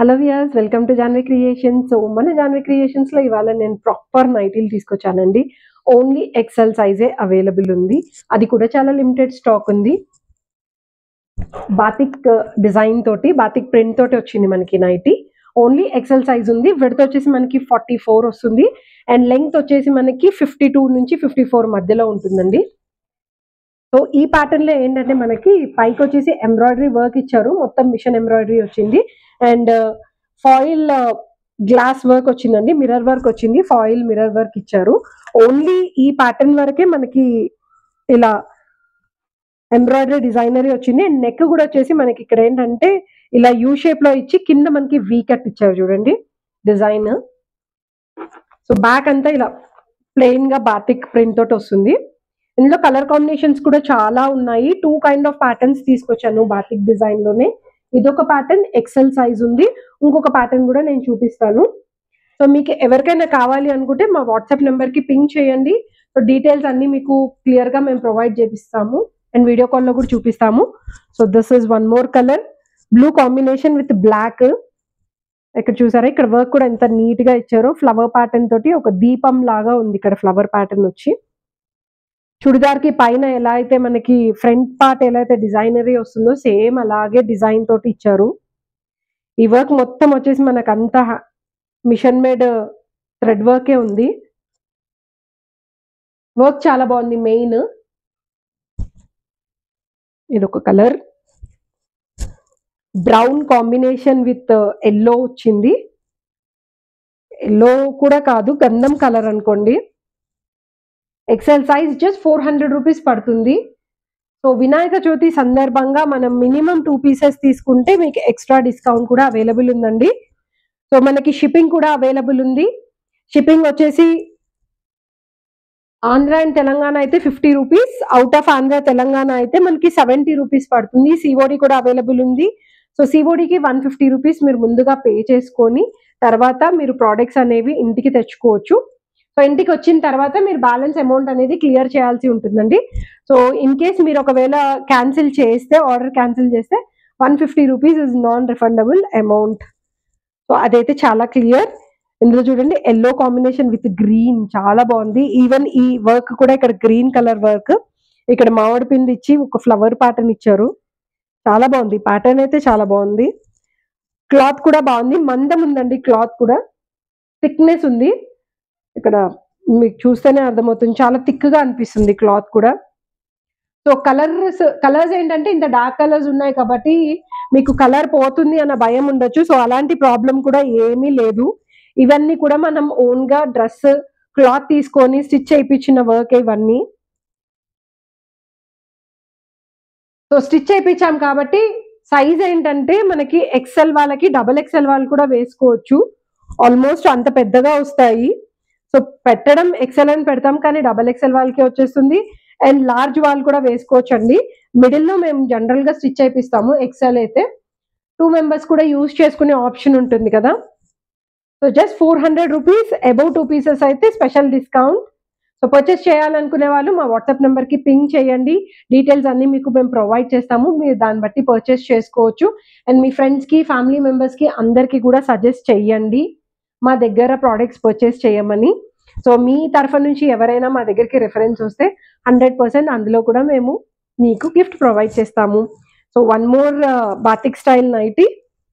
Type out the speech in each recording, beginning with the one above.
Hello viewers, welcome to Janvi creations. So మన జాన్వి క్రియేషన్స్లో ఇవాళ నేను ప్రాపర్ నైటీలు తీసుకొచ్చానండి. ఓన్లీ ఎక్సెల్ సైజే అవైలబుల్ ఉంది, అది కూడా చాలా లిమిటెడ్ స్టాక్ ఉంది. బాతిక్ డిజైన్ తోటి, బాతిక్ ప్రింట్ తోటి వచ్చింది మనకి నైటీ. ఓన్లీ ఎక్సెల్ సైజ్ ఉంది. విడ్త్ వచ్చేసి మనకి 44 వస్తుంది అండ్ లెంగ్త్ వచ్చేసి మనకి 52 నుంచి 54 మధ్యలో ఉంటుందండి. సో ఈ ప్యాటర్న్ లో ఏంటంటే మనకి పైకి వచ్చేసి ఎంబ్రాయిడరీ వర్క్ ఇచ్చారు, మొత్తం మిషన్ ఎంబ్రాయిడరీ వచ్చింది అండ్ ఫాయిల్ గ్లాస్ వర్క్ వచ్చిందండి, మిర్రర్ వర్క్ వచ్చింది, ఫాయిల్ మిర్రర్ వర్క్ ఇచ్చారు. ఓన్లీ ఈ ప్యాటర్న్ వరకే మనకి ఇలా ఎంబ్రాయిడరీ డిజైనరీ వచ్చింది అండ్ నెక్ కూడా వచ్చేసి మనకి ఇక్కడ ఏంటంటే ఇలా యూ షేప్ లో ఇచ్చి కింద మనకి వీ కట్ ఇచ్చారు చూడండి డిజైన్. సో బ్యాక్ అంతా ఇలా ప్లెయిన్ గా బాతిక్ ప్రింట్ తోటి వస్తుంది. ఇందులో కలర్ కాంబినేషన్స్ కూడా చాలా ఉన్నాయి. 2 కైండ్ ఆఫ్ ప్యాటర్న్స్ తీసుకొచ్చాను బాతిక్ డిజైన్ లోనే. ఇదొక ప్యాటర్న్ ఎక్సెల్ సైజ్ ఉంది, ఇంకొక ప్యాటర్న్ కూడా నేను చూపిస్తాను. సో మీకు ఎవరికైనా కావాలి అనుకుంటే మా వాట్సాప్ నెంబర్ కి పింక్ చేయండి. సో డీటెయిల్స్ అన్ని మీకు క్లియర్ గా మేము ప్రొవైడ్ చేపిస్తాము అండ్ వీడియో కాల్ లో కూడా చూపిస్తాము. So this is one more colour, blue combination with black. ఇక్కడ చూసారా, ఇక్కడ వర్క్ కూడా ఎంత నీట్ గా ఇచ్చారో, ఫ్లవర్ ప్యాటర్న్ తోటి ఒక దీపం లాగా ఉంది ఇక్కడ ఫ్లవర్ ప్యాటర్న్ వచ్చి. చుడిదార్ కి పైన ఎలా అయితే మనకి ఫ్రంట్ పార్ట్ ఎలా అయితే డిజైనరీ వస్తుందో సేమ్ అలాగే డిజైన్ తోటి ఇచ్చారు. ఈ వర్క్ మొత్తం వచ్చేసి మనకు అంతా మిషన్ మేడ్ థ్రెడ్ వర్కే ఉంది. వర్క్ చాలా బాగుంది. మెయిన్ ఇదొక colour, brown combination with yellow వచ్చింది. ఎల్లో కూడా కాదు, గంధం కలర్ అనుకోండి. ఎక్సెల్ సైజ్ జస్ట్ 400 రూపీస్ పడుతుంది. సో వినాయక చవితి సందర్భంగా మనం మినిమం 2 పీసెస్ తీసుకుంటే మీకు ఎక్స్ట్రా డిస్కౌంట్ కూడా అవైలబుల్ ఉందండి. సో మనకి షిప్పింగ్ కూడా అవైలబుల్ ఉంది. షిప్పింగ్ వచ్చేసి ఆంధ్ర అండ్ తెలంగాణ అయితే 50 rupees, out of Andhra Telangana అయితే మనకి 70 రూపీస్ పడుతుంది. సిఓడి కూడా అవైలబుల్ ఉంది. సో సిఓడికి 150 రూపీస్ మీరు ముందుగా పే చేసుకొని తర్వాత మీరు ప్రోడక్ట్స్ అనేవి ఇంటికి తెచ్చుకోవచ్చు. సో ఇంటికి వచ్చిన తర్వాత మీరు బ్యాలెన్స్ అమౌంట్ అనేది క్లియర్ చేయాల్సి ఉంటుందండి. సో ఇన్ కేస్ మీరు ఒకవేళ క్యాన్సిల్ చేస్తే, ఆర్డర్ క్యాన్సిల్ చేస్తే 150 rupees is non refundable amount. So అదైతే చాలా క్లియర్. ఇందులో చూడండి ఎల్లో కాంబినేషన్ విత్ గ్రీన్ చాలా బాగుంది. ఈవెన్ ఈ వర్క్ కూడా ఇక్కడ గ్రీన్ కలర్ వర్క్, ఇక్కడ మామిడి పిండి ఇచ్చి ఒక ఫ్లవర్ ప్యాటర్న్ ఇచ్చారు. చాలా బాగుంది, ప్యాటర్న్ అయితే చాలా బాగుంది. క్లాత్ కూడా బాగుంది, మందం ఉందండి. క్లాత్ కూడా థిక్నెస్ ఉంది. ఇక్కడ మీకు చూస్తేనే అర్థమవుతుంది, చాలా థిక్ గా అనిపిస్తుంది క్లాత్ కూడా. సో కలర్స్ ఏంటంటే ఇంత డార్క్ కలర్స్ ఉన్నాయి కాబట్టి మీకు కలర్ పోతుంది అన్న భయం ఉండొచ్చు. సో అలాంటి ప్రాబ్లం కూడా ఏమీ లేదు. ఇవన్నీ కూడా మనం ఓన్ గా డ్రెస్ క్లాత్ తీసుకొని స్టిచ్ చేయించిన వర్క్ ఇవన్నీ. సో స్టిచ్ చేయించాం కాబట్టి సైజ్ ఏంటంటే మనకి ఎక్సెల్ వాళ్ళకి డబల్ ఎక్సెల్ వాళ్ళు కూడా వేసుకోవచ్చు. ఆల్మోస్ట్ అంత పెద్దగా వస్తాయి. సో పెట్టడం ఎక్సెల్ అని పెడతాం కానీ డబల్ ఎక్సెల్ వాళ్ళకి వచ్చేస్తుంది అండ్ లార్జ్ వాళ్ళు కూడా వేసుకోవచ్చు అండి. మిడిల్ లో మేము జనరల్ గా స్టిచ్ చేపిస్తాము. ఎక్సెల్ అయితే 2 మెంబర్స్ కూడా యూజ్ చేసుకునే ఆప్షన్ ఉంటుంది కదా. So just 400 rupees, above 2 pieces అయితే స్పెషల్ డిస్కౌంట్. సో పర్చేస్ చేయాలనుకునే వాళ్ళు మా వాట్సాప్ నెంబర్ కి పింక్ చేయండి. డీటెయిల్స్ అన్ని మీకు మేము ప్రొవైడ్ చేస్తాము, మీరు దాన్ని బట్టి పర్చేస్ చేసుకోవచ్చు. అండ్ మీ ఫ్రెండ్స్ కి, ఫ్యామిలీ మెంబర్స్ కి అందరికి కూడా సజెస్ట్ చేయండి మా దగ్గర ప్రోడక్ట్స్ పర్చేస్ చేయమని. సో మీ తరఫు నుంచి ఎవరైనా మా దగ్గరికి రిఫరెన్స్ వస్తే 100% అందులో కూడా మేము మీకు గిఫ్ట్ ప్రొవైడ్ చేస్తాము. So one more batik style nightie.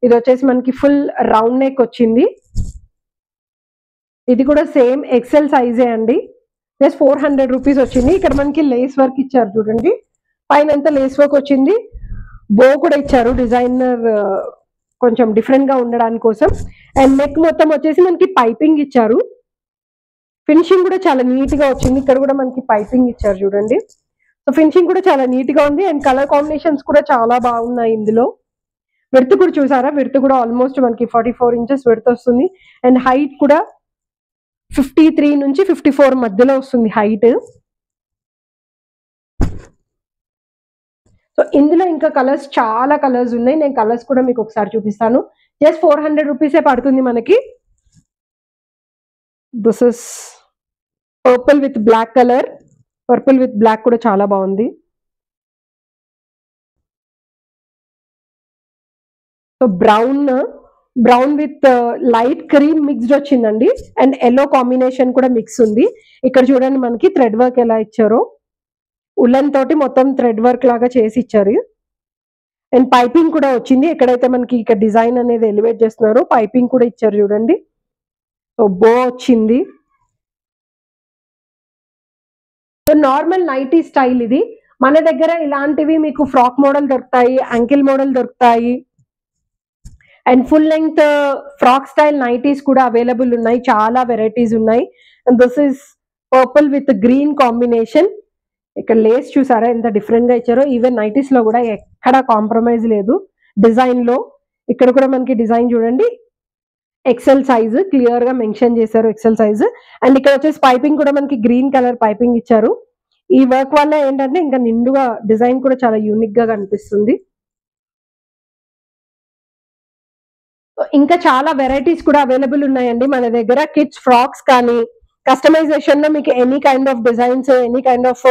ఇది వచ్చేసి మనకి ఫుల్ రౌండ్ నెక్ వచ్చింది. ఇది కూడా సేమ్ ఎక్సెల్ సైజే అండి. జస్ట్ 400 రూపీస్ వచ్చింది. ఇక్కడ మనకి లేస్ వర్క్ ఇచ్చారు చూడండి, పైన ఎంత లేస్ వర్క్ వచ్చింది. బో కూడా ఇచ్చారు, డిజైనర్ కొంచెం డిఫరెంట్ గా ఉండడానికి కోసం. అండ్ నెక్ మొత్తం వచ్చేసి మనకి పైపింగ్ ఇచ్చారు. ఫినిషింగ్ కూడా చాలా నీట్ గా వచ్చింది. ఇక్కడ కూడా మనకి పైపింగ్ ఇచ్చారు చూడండి. సో ఫినిషింగ్ కూడా చాలా నీట్ గా ఉంది అండ్ కలర్ కాంబినేషన్స్ కూడా చాలా బాగున్నాయి ఇందులో. విడ్త్ కూడా చూసారా, విడ్త్ కూడా ఆల్మోస్ట్ మనకి 44 ఇంచెస్ విడ్త్ వస్తుంది అండ్ హైట్ కూడా 53 నుంచి 54 మధ్యలో వస్తుంది హైట్. సో ఇందులో ఇంకా కలర్స్, చాలా కలర్స్ ఉన్నాయి. నేను కలర్స్ కూడా మీకు ఒకసారి చూపిస్తాను. జస్ట్ 400 రూపీసే పడుతుంది మనకి. This is purple with black colour. Purple with black కూడా చాలా బాగుంది. So brown brown with light cream mixed వచ్చిందండి. అండ్ ఎల్లో కాంబినేషన్ కూడా మిక్స్ ఉంది. ఇక్కడ చూడండి మనకి థ్రెడ్ వర్క్ ఎలా ఇచ్చారో, ఉలెన్ తోటి మొత్తం థ్రెడ్ వర్క్ లాగా చేసి ఇచ్చారు. అండ్ పైపింగ్ కూడా వచ్చింది. ఎక్కడైతే మనకి ఇక్కడ డిజైన్ అనేది ఎలివేట్ చేస్తున్నారో పైపింగ్ కూడా ఇచ్చారు చూడండి. సో బో వచ్చింది. సో నార్మల్ నైటీ స్టైల్ ఇది. మన దగ్గర ఇలాంటివి మీకు ఫ్రాక్ మోడల్ దొరుకుతాయి, యాంకిల్ మోడల్ దొరుకుతాయి, and full length frock style nighties కూడా అవైలబుల్ ఉన్నాయి. చాలా వెరైటీస్ ఉన్నాయి. And this is purple with green combination. ఇక్కడ లేస్ చూసారా ఎంత డిఫరెంట్ గా ఇచ్చారో. ఈవెన్ నైటీస్ లో కూడా ఎక్కడ కాంప్రమైజ్ లేదు డిజైన్ లో. ఇక్కడ కూడా మనకి డిజైన్ చూడండి, ఎక్సెల్ సైజ్ క్లియర్ గా మెన్షన్ చేశారు, ఎక్సెల్ సైజ్. అండ్ ఇక్కడ వచ్చేసి పైపింగ్ కూడా మనకి గ్రీన్ కలర్ పైపింగ్ ఇచ్చారు. ఈ వర్క్ వల్ల ఏంటంటే ఇంకా నిండుగా డిజైన్ కూడా చాలా యూనిక్ గా కనిపిస్తుంది. ఇంకా చాలా వెరైటీస్ కూడా అవైలబుల్ ఉన్నాయండి మన దగ్గర. కిడ్స్ ఫ్రాక్స్ కానీ కస్టమైజేషన్ లో మీకు any kind of designs, any kind of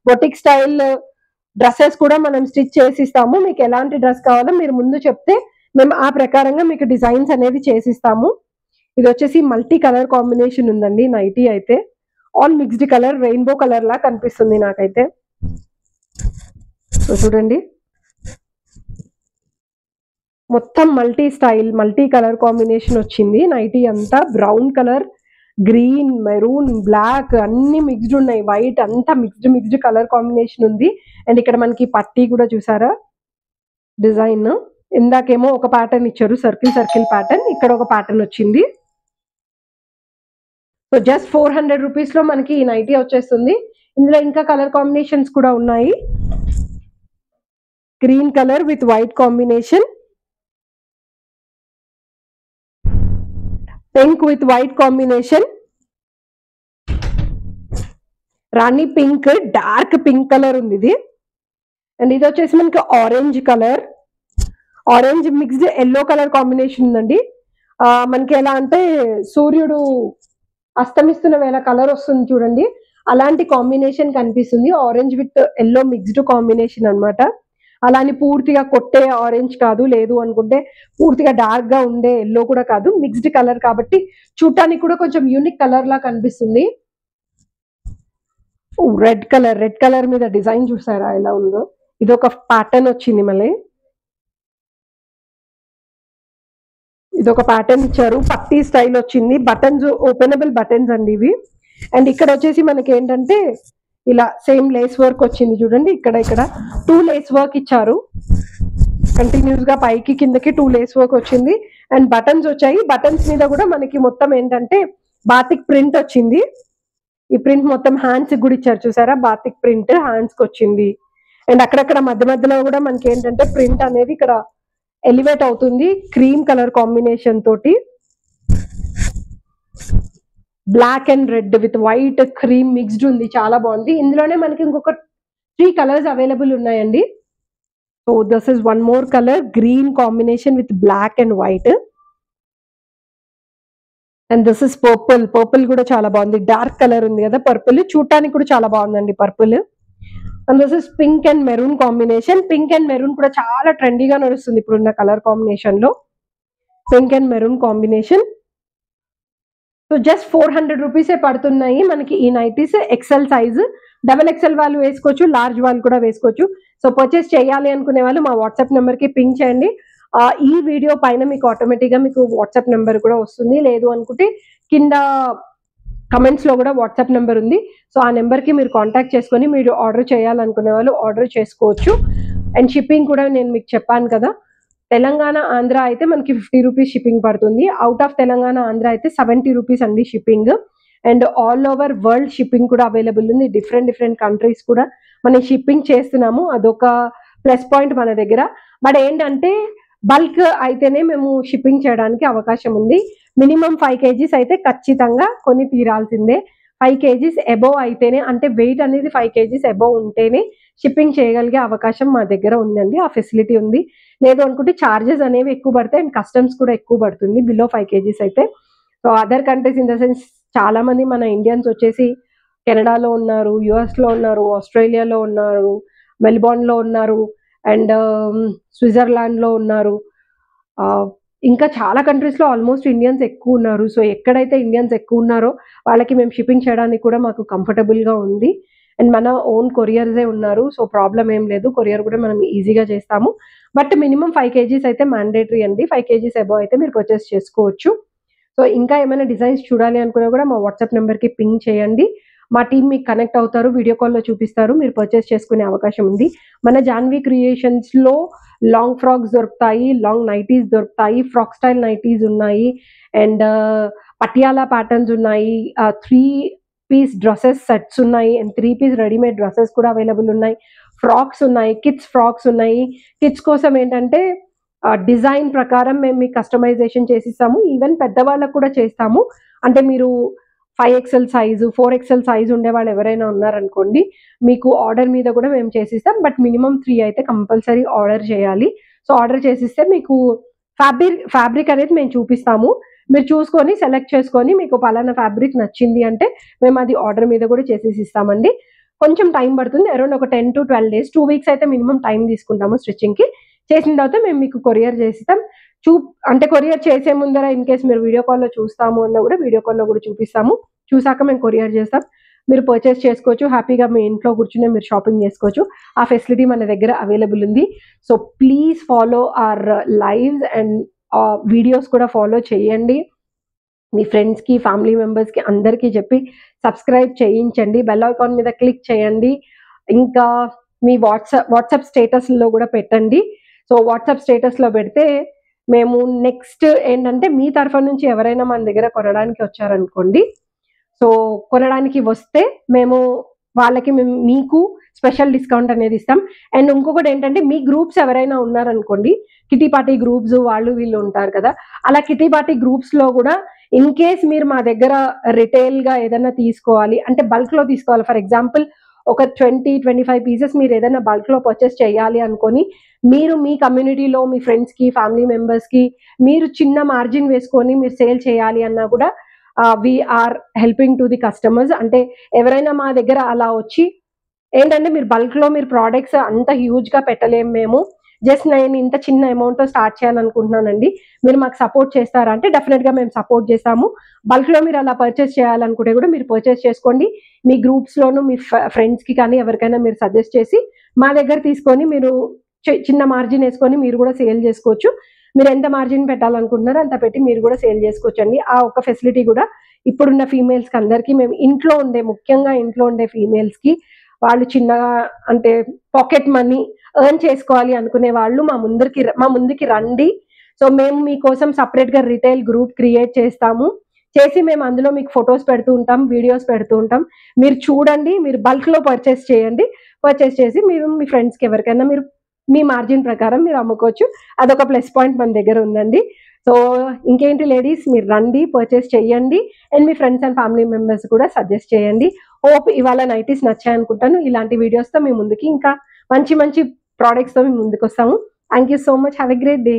boutique style dresses కూడా మనం స్టిచ్ చేసి ఇస్తాము. మీకు ఎలాంటి డ్రెస్ కావాలో మీరు ముందు చెప్తే మేము ఆ ప్రకారంగా మీకు డిజైన్స్ అనేది చేసిస్తాము. ఇది వచ్చేసి మల్టీ కలర్ కాంబినేషన్ ఉందండి నైటీ అయితే. All mixed colour, rainbow colour లా కనిపిస్తుంది నాకైతే. సో చూడండి మొత్తం multi style, multi colour combination వచ్చింది. నైటీ అంతా brown colour, green, maroon, black అన్ని మిక్స్డ్ ఉన్నాయి. వైట్ అంతా మిక్స్డ్ కలర్ కాంబినేషన్ ఉంది. అండ్ ఇక్కడ మనకి పట్టీ కూడా చూసారా డిజైన్. ఇందాకేమో ఒక ప్యాటర్న్ ఇచ్చారు, సర్కిల్ ప్యాటర్న్. ఇక్కడ ఒక ప్యాటర్న్ వచ్చింది. సో జస్ట్ 400 రూపీస్ లో మనకి ఈ నైటీ వచ్చేస్తుంది. ఇందులో ఇంకా కలర్ కాంబినేషన్స్ కూడా ఉన్నాయి. Green colour with white combination, pink with white combination, Rani pink, dark pink colour ఉంది ఇది. అండ్ ఇది వచ్చేసి మనకి orange colour, orange mixed yellow colour combination ఉందండి. మనకి ఎలా అంటే సూర్యుడు అస్తమిస్తున్న వేళ కలర్ వస్తుంది చూడండి, అలాంటి కాంబినేషన్ కనిపిస్తుంది. Orange with yellow mixed combination అనమాట. అలాని పూర్తిగా కొట్టే ఆరెంజ్ కాదు, లేదు అనుకుంటే పూర్తిగా డార్క్ గా ఉండే ఎల్లో కూడా కాదు, మిక్స్డ్ కలర్ కాబట్టి చూడటానికి కూడా కొంచెం యూనిక్ కలర్ లా కనిపిస్తుంది. రెడ్ కలర్ మీద డిజైన్ చూసారా ఎలా ఉందో. ఇది ఒక ప్యాటర్న్ వచ్చింది మళ్ళీ. ఇది ఒక ప్యాటర్న్ ఇచ్చారు, పట్టీ స్టైల్ వచ్చింది. బటన్స్, ఓపెనబుల్ బటన్స్ అండి ఇవి. అండ్ ఇక్కడ వచ్చేసి మనకి ఏంటంటే ఇలా సేమ్ లేస్ వర్క్ వచ్చింది చూడండి. ఇక్కడ 2 లేస్ వర్క్ ఇచ్చారు కంటిన్యూస్ గా, పైకి కిందకి 2 లేస్ వర్క్ వచ్చింది. అండ్ బటన్స్ వచ్చాయి. బటన్స్ మీద కూడా మనకి మొత్తం ఏంటంటే బాతిక్ ప్రింట్ వచ్చింది. ఈ ప్రింట్ మొత్తం హ్యాండ్స్ కూడా ఇచ్చారు చూసారా, బాతిక్ ప్రింట్ హ్యాండ్స్ కి వచ్చింది. అండ్ అక్కడక్కడ మధ్యలో కూడా మనకి ఏంటంటే ప్రింట్ అనేది ఇక్కడ ఎలివేట్ అవుతుంది క్రీమ్ కలర్ కాంబినేషన్ తోటి. Black and red with white cream mixed ఉంది, చాలా బాగుంది. ఇందులోనే మనకి ఇంకొక 3 కలర్స్ అవైలబుల్ ఉన్నాయండి. So this is one more colour, green combination with black and white. And this is purple కూడా చాలా బాగుంది. డార్క్ కలర్ ఉంది కదా పర్పుల్, చూడటానికి కూడా చాలా బాగుందండి purple. And this is pink and maroon combination. Pink and maroon కూడా చాలా ట్రెండీగా నడుస్తుంది ఇప్పుడున్న కలర్ కాంబినేషన్ లో, pink and maroon combination. So just 400 రూపీసే పడుతున్నాయి మనకి ఈ నైటీస్. ఎక్సెల్ సైజ్, XXL వాళ్ళు వేసుకోవచ్చు, లార్జ్ వాళ్ళు కూడా వేసుకోవచ్చు. సో పర్చేస్ చేయాలి అనుకునే వాళ్ళు మా వాట్సాప్ నెంబర్ కి పింక్ చేయండి. ఈ వీడియో పైన మీకు ఆటోమేటిక్ గా మీకు వాట్సాప్ నెంబర్ కూడా వస్తుంది. లేదు అనుకుంటే కింద కమెంట్స్ లో కూడా వాట్సాప్ నెంబర్ ఉంది. సో ఆ నెంబర్ కి మీరు కాంటాక్ట్ చేసుకొని మీరు ఆర్డర్ చేయాలనుకునే వాళ్ళు ఆర్డర్ చేసుకోవచ్చు. అండ్ షిప్పింగ్ కూడా నేను మీకు చెప్పాను కదా, తెలంగాణ ఆంధ్ర అయితే మనకి 50 రూపీస్ షిప్పింగ్ పడుతుంది. అవుట్ ఆఫ్ తెలంగాణ ఆంధ్ర అయితే 70 రూపీస్ అండి shipping. And all over world shipping కూడా అవైలబుల్ ఉంది. డిఫరెంట్ కంట్రీస్ కూడా మనం షిప్పింగ్ చేస్తున్నాము, అదొక ప్లస్ పాయింట్ మన దగ్గర. బట్ ఏంటంటే బల్క్ అయితేనే మేము షిప్పింగ్ చేయడానికి అవకాశం ఉంది. మినిమం 5 kgs అయితే ఖచ్చితంగా కొని తీరాల్సిందే. 5 kgs అబోవ్ అయితేనే, అంటే వెయిట్ అనేది 5 kgs అబోవ్ ఉంటేనే షిప్పింగ్ చేయగలిగే అవకాశం మా దగ్గర ఉందండి, ఆ ఫెసిలిటీ ఉంది. లేదు అనుకుంటే ఛార్జెస్ అనేవి ఎక్కువ పడతాయి అండ్ కస్టమ్స్ కూడా ఎక్కువ పడుతుంది బిలో 5 kgs అయితే. So other countries in the sense చాలా మంది మన ఇండియన్స్ వచ్చేసి కెనడాలో ఉన్నారు, యుఎస్ లో ఉన్నారు, ఆస్ట్రేలియాలో ఉన్నారు, మెల్బోర్న్ లో ఉన్నారు, అండ్ స్విట్జర్లాండ్ లో ఉన్నారు, ఇంకా చాలా కంట్రీస్‌లో ఆల్మోస్ట్ ఇండియన్స్ ఎక్కువున్నారు. సో, ఎక్కడైతే ఇండియన్స్ ఎక్కువున్నారో వాళ్ళకి మేము షిప్పింగ్ చేయడానికి కూడా మాకు కంఫర్టబుల్‌గా ఉంది. అండ్ మన ఓన్ కొరియర్సే ఉన్నారు. సో, ప్రాబ్లమ్ ఏం లేదు. కొరియర్ కూడా మనం ఈజీగా చేస్తాము. బట్ మినిమమ్ 5 కేజీస్ అయితే మ్యాండేటరీ అండి. 5 కేజీస్ అబోవ్ అయితే మీరు పర్చేస్ చేసుకోవచ్చు. సో, ఇంకా ఏమైనా డిజైన్స్ చూడాలి అనుకున్నా కూడా మా వాట్సాప్ నంబర్‌కి పింగ్ చేయండి. మా టీమ్ మీకు కనెక్ట్ అవుతారు. వీడియో కాల్‌లో చూపిస్తారు. మీరు పర్చేస్ చేసుకునే అవకాశం ఉంది. మన జాన్వీ క్రియేషన్స్‌లో లాంగ్ ఫ్రాక్స్ దొరుకుతాయి. లాంగ్ నైటీస్ దొరుకుతాయి. ఫ్రాక్ స్టైల్ నైటీస్ ఉన్నాయి. అండ్ పటియాలా ప్యాటర్న్స్ ఉన్నాయి. 3 పీస్ డ్రెసెస్ సెట్స్ ఉన్నాయి. అండ్ 3 పీస్ రెడీమేడ్ డ్రెసెస్ కూడా అవైలబుల్ ఉన్నాయి. ఫ్రాక్స్ ఉన్నాయి. కిడ్స్ ఫ్రాక్స్ ఉన్నాయి. కిడ్స్ కోసం ఏంటంటే డిజైన్ ప్రకారం మేము మీకు కస్టమైజేషన్ చేసిస్తాము. ఈవెన్ పెద్దవాళ్ళకి కూడా చేస్తాము. అంటే మీరు 5 ఎక్స్ఎల్ సైజు, 4 ఎక్స్ఎల్ సైజు ఉండేవాళ్ళు ఎవరైనా ఉన్నారనుకోండి, మీకు ఆర్డర్ మీద కూడా మేము చేసిస్తాం. బట్ మినిమమ్ 3 అయితే కంపల్సరీ ఆర్డర్ చేయాలి. సో, ఆర్డర్ చేసిస్తే మీకు ఫ్యాబ్రిక్ అనేది మేము చూపిస్తాము. మీరు చూసుకొని సెలెక్ట్ చేసుకొని మీకు పలానా ఫ్యాబ్రిక్ నచ్చింది అంటే మేము అది ఆర్డర్ మీద కూడా చేసేసి ఇస్తామండి. కొంచెం టైం పడుతుంది. అరౌండ్ ఒక 10-12 డేస్, 2 వీక్స్ అయితే మినిమమ్ టైం తీసుకుంటాము స్టిచ్చింగ్‌కి. చేసిన తర్వాత మేము మీకు కొరియర్ చేసిస్తాం. అంటే కొరియర్ చేసే ముందర ఇన్‌కేస్ మీరు వీడియో కాల్‌లో చూస్తాము అన్నా కూడా వీడియో కాల్‌లో కూడా చూపిస్తాము. చూసాక మేము కొరియర్ చేస్తాం. మీరు పర్చేస్ చేసుకోవచ్చు. హ్యాపీగా మీ ఇంట్లో కూర్చొని మీరు షాపింగ్ చేసుకోవచ్చు. ఆ ఫెసిలిటీ మన దగ్గర అవైలబుల్ ఉంది. So, please follow our lives and videos కూడా ఫాలో చేయండి. మీ ఫ్రెండ్స్‌కి, ఫ్యామిలీ మెంబర్స్‌కి అందరికీ చెప్పి సబ్స్క్రైబ్ చేయించండి. బెల్ ఐకాన్ మీద క్లిక్ చేయండి. ఇంకా మీ వాట్సాప్ స్టేటస్‌లో కూడా పెట్టండి. సో, వాట్సాప్ స్టేటస్‌లో పెడితే మేము నెక్స్ట్ ఏంటంటే మీ తరఫు నుంచి ఎవరైనా మన దగ్గర కొనడానికి వచ్చారనుకోండి. సో, కొనడానికి వస్తే మేము వాళ్ళకి మీకు స్పెషల్ డిస్కౌంట్ అనేది ఇస్తాం. అండ్ ఇంకొకటేంటంటే మీ గ్రూప్స్ ఎవరైనా ఉన్నారనుకోండి, కిటీ పార్టీ గ్రూప్స్ వాళ్ళు వీళ్ళు ఉంటారు కదా! అలా కిటీ పార్టీ గ్రూప్స్‌లో కూడా ఇన్ కేస్ మీరు మా దగ్గర రిటైల్‌గా ఏదైనా తీసుకోవాలి అంటే బల్క్‌లో తీసుకోవాలి. ఫర్ ఎగ్జాంపుల్ ఒక 25 పీసెస్ మీరు ఏదైనా బల్క్‌లో పర్చేస్ చేయాలి అనుకోని, మీరు మీ కమ్యూనిటీలో మీ ఫ్రెండ్స్‌కి, ఫ్యామిలీ మెంబర్స్‌కి మీరు చిన్న మార్జిన్ వేసుకొని మీరు సేల్ చేయాలి అన్నా కూడా we are helping to the customers. అంటే ఎవరైనా మా దగ్గర అలా వచ్చి ఏంటంటే మీరు బల్క్‌లో మీరు ప్రొడక్ట్స్ అంత హ్యూజ్‌గా పెట్టలేము మేము. జస్ట్ నేను ఇంత చిన్న అమౌంట్‌తో స్టార్ట్ చేయాలనుకుంటున్నానండి. మీరు మాకు సపోర్ట్ చేస్తారా అంటే డెఫినిట్‌గా మేము సపోర్ట్ చేస్తాము. బల్క్‌లో మీరు అలా పర్చేస్ చేయాలనుకుంటే కూడా మీరు పర్చేస్ చేసుకోండి. మీ గ్రూప్స్‌లోను మీ ఫ్రెండ్స్‌కి కానీ ఎవరికైనా మీరు సజెస్ట్ చేసి మా దగ్గర తీసుకొని మీరు చిన్న మార్జిన్ యేసుకొని మీరు కూడా సేల్ చేసుకోవచ్చు. మీరు ఎంత మార్జిన్ పెట్టాలనుకుంటున్నారో అంత పెట్టి మీరు కూడా సేల్ చేసుకోవచ్చండి. ఆ ఒక్క ఫెసిలిటీ కూడా ఇప్పుడున్న ఫీమేల్స్‌కి అందరికీ మేము ముఖ్యంగా ఇంట్లో ఉండే ఫీమేల్స్‌కి వాళ్ళు చిన్నగా అంటే పాకెట్ మనీ ఎర్న్ చేసుకోవాలి అనుకునే వాళ్ళు మా ముందుకి రండి. సో, మేము మీకోసం సెపరేట్‌గా రిటైల్ గ్రూప్ క్రియేట్ చేస్తాము. చేసి మేము అందులో మీకు ఫోటోస్ పెడుతూ ఉంటాం. వీడియోస్ పెడుతూ ఉంటాం. మీరు చూడండి. మీరు బల్క్‌లో పర్చేస్ చేయండి. పర్చేస్ చేసి మీరు మీ ఫ్రెండ్స్‌కి ఎవరికైనా మీరు మీ మార్జిన్ ప్రకారం మీరు అమ్ముకోవచ్చు. అదొక ప్లస్ పాయింట్ మన దగ్గర ఉందండి. సో, ఇంకేంటి లేడీస్ మీరు రండి, పర్చేస్ చేయండి. అండ్ మీ ఫ్రెండ్స్ అండ్ ఫ్యామిలీ మెంబర్స్ కూడా సజెస్ట్ చేయండి. హోప్ ఇవాళ నైటీస్ నచ్చాయనుకుంటాను. ఇలాంటి వీడియోస్‌తో మీ ముందుకి ఇంకా మంచి మంచి ప్రొడక్ట్స్‌తో మీ ముందుకొస్తాము. Thank you so much. Have a great day.